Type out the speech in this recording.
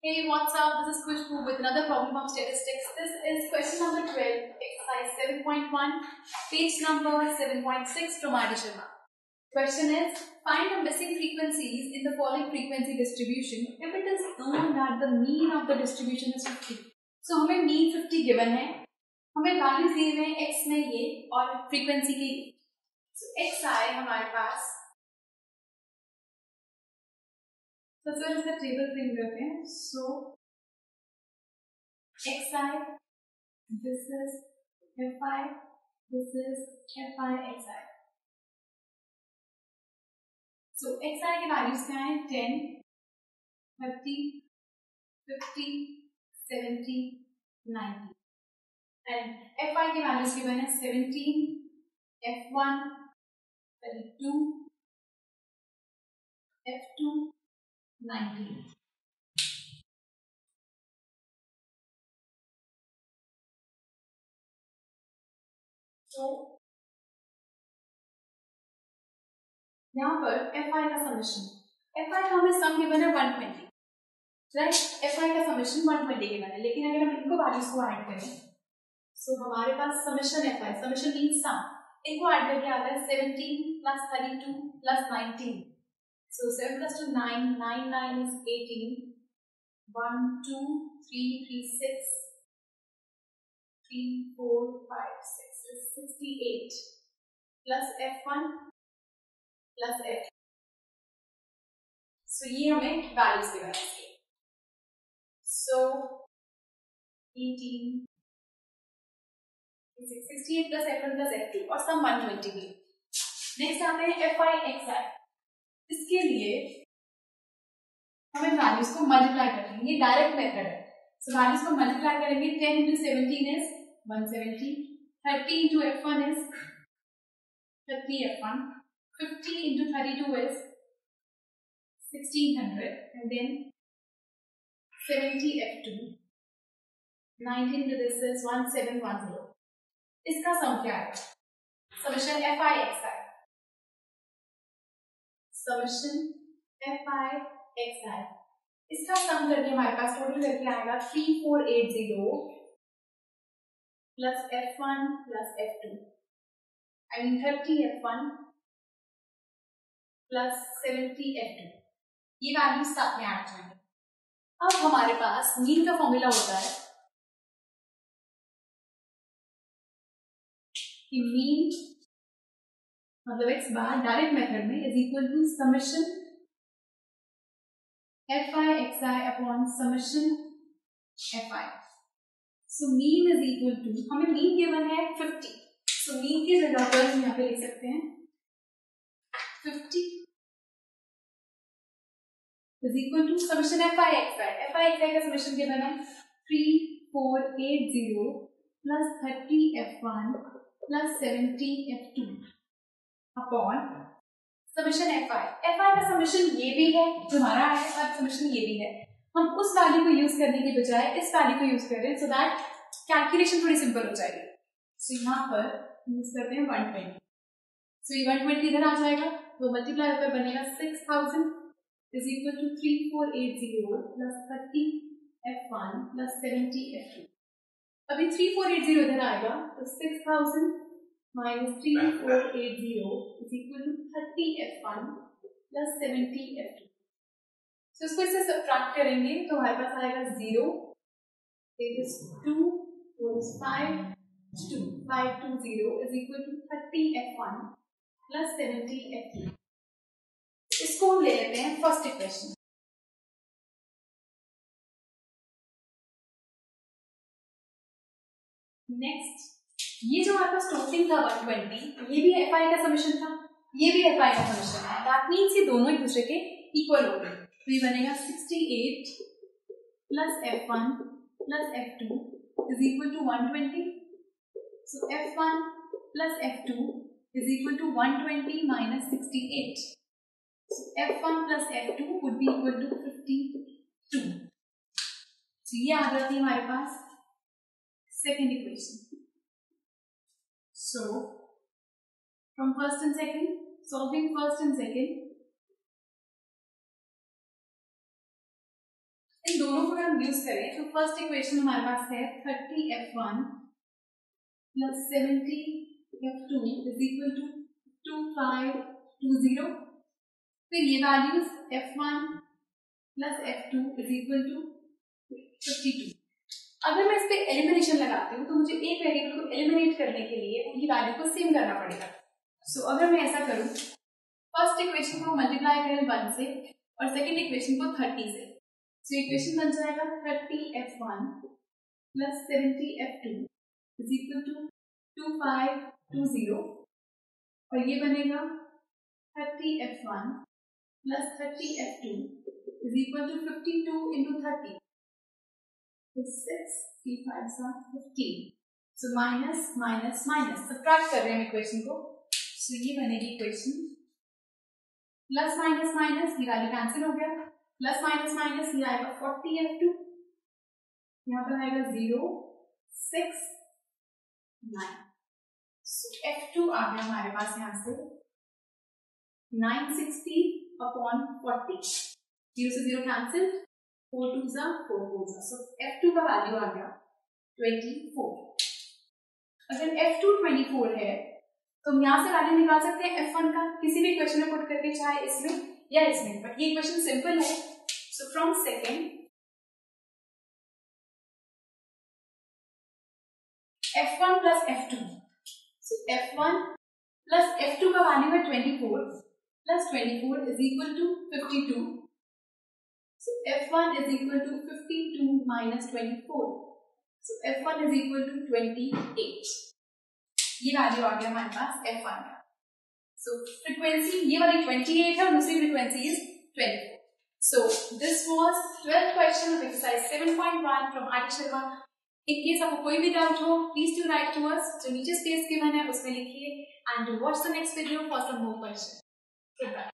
Hey, what's up? This is Khushbu with another problem of statistics. This is question number 12, exercise 7.1, page number 7.6 from R.D. Sharma. Question is, find the missing frequencies in the following frequency distribution if it is known that the mean of the distribution is 50. So, हमें mean 50 given है, हमें values दिए हुए हैं x में ये और frequency की. So, xi हमारे पास सबसे पहले इसका टेबल फ्रेम करते हैं. सो xi, this is fi, this is fi xi. So xi के वैल्यूज क्या हैं? 10, 30, 50, 70, 90. एंड fi के वैल्यूज की बने 17, f1, 32, f2, 90. तो यहाँ पर fi का समेशन, fi का हमें सम गिवन है 120, राइट? fi का समेशन 120 गिवन है, लेकिन अगर हम इनको वैल्यूज को ऐड करें, सो हमारे पास समेशन fi, समेशन मींस सम, इनको ऐड करके आता है 17 plus 32 plus 19. So 7 plus 2 9, 9 9 is 18, 1 2 3 3 6, 3 4 5 6 is 68 plus f1 plus f. So ये हमें वैल्यूज देगा इसके. So 18 68 plus f1 plus f2 और सम 120 भी. नेक्स्ट आते हैं fi xi. इसके लिए हमें वैल्यूज को मल्टीप्लाई करेंगे, ये डायरेक्ट मेथड है. सो वैल्यूज को मल्टीप्लाई करेंगे. 10 into 17 is 170, 30 into f1 is 30 f1, 50 into 32 is 1600, and then 70 f2, 19 into this is 1710. इसका सम क्या है? Summation fi xi, summation fi xi. इसका सम करके हमारे पास टोटल करके आएगा 3480 plus f1 plus f2 and 30 f1 plus 70 f2. ये वैल्यूज साथ में ऐड जाएंगे. अब हमारे पास मीन का फॉर्मूला होता है कि मीन मतलब x बार डायरेक्ट मेथड में is equal to summation fi xi upon summation fi. So mean is equal to, हमें मीन गिवन है 50. सो मीन की जगह पर हम यहाँ पे लिख सकते हैं 50 is equal to summation fi xi. fi xi का समेशन गिवन है 3480 plus 30 f1 plus 70 f2 upon summation fi. fi का समेशन ये भी है जो हमारा है और समेशन ये भी है. हम उस वैल्यू को यूज करने की बजाय इस वैल्यू को यूज कर रहे हैं सो दैट कैलकुलेशन थोड़ी सिंपल हो जाएगी. सो यहाँ पर यूज करते हैं 120. सो ये 120 इधर आ जाएगा तो मल्टीप्लाई होकर बनेगा 6000 is equal to 3480 plus 30 f1 plus 70 f2. अभी 3480 इधर आएगा तो 6000 minus 3480 is equal to 30 f1 plus 70 f2. So इसको इससे सब्ट्रैक्ट करेंगे तो हमारे पास आएगा 0, it is 2, 4 is 5, 2, 520 is equal to 30 f1 plus 70 f2. इसको हम ले लेते हैं फर्स्ट इक्वेशन. नेक्स्ट ये जो हमारे पास टोटलिंग था 120, ये भी fi का समेशन था, ये भी fi का समेशन है. दैट मीन्स ये दोनों एक दूसरे के इक्वल हो गए. तो ये बनेगा 68 plus f1 plus f2 is equal to 120. So f1 plus f2 is equal to 120 minus 68. So f1 plus f2 would be equal to 52. तो ये आ जाती है हमारे पास second equation. So, from first and second, solving first and second, इन दोनों को अगर हम यूज करें तो फर्स्ट इक्वेशन हमारे पास है 30f1 plus 70f2 is equal to 2520। फिर ये values f1 plus f2 is equal to 52। अगर मैं इस पे एलिमिनेशन लगाती हूँ तो मुझे एक वेरिएबल को एलिमिनेट करने के लिए उनकी वैल्यू को सेम करना पड़ेगा। सो अगर मैं ऐसा करूँ, फर्स्ट इक्वेशन को मल्टीप्लाई करें 1 से और सेकेंड इक्वेशन को 30 से, सो इक्वेशन बन जाएगा 30f1 plus 70f2 is equal to 2520 और ये बनेगा 30f1 plus 30f2 is equal to 52 into 30 6 3 5 15। So minus minus minus subtract कर रहे हैं इक्वेशन को। सो ये बनेगी इक्वेशन प्लस माइनस माइनस, ये वैल्यू कैंसिल हो गया, प्लस माइनस माइनस ये आएगा 40f2, यहाँ पर आएगा 0 6 9। सो f2 आ गया हमारे पास यहाँ से 960 अपॉन 40, 0 से 0 कैंसिल, 4 2 जा 4 4 जा। सो f2 का वैल्यू आ गया 24। अगर f2 24 है तो हम यहाँ से वैल्यू निकाल सकते हैं f1 का किसी भी इक्वेशन में पुट करके, चाहे इसमें या इसमें, बट ये इक्वेशन सिंपल है। So from second f1 plus f2, so f1 plus f2 का वैल्यू है 24 plus 24 is equal to 52। So f1 is equal to 52 minus 24, so f1 is equal to 28। ये वैल्यू आ गया हमारे पास f1 का। सो frequency ये वाली 28 है और दूसरी frequency is 24। So this was 12th question of exercise 7.1 from Aadi Sharma. In case आपको कोई भी डाउट हो, please do write to us, जो नीचे स्पेस गिवन है उसमें लिखिए, and watch the next video for some more question. Good bye.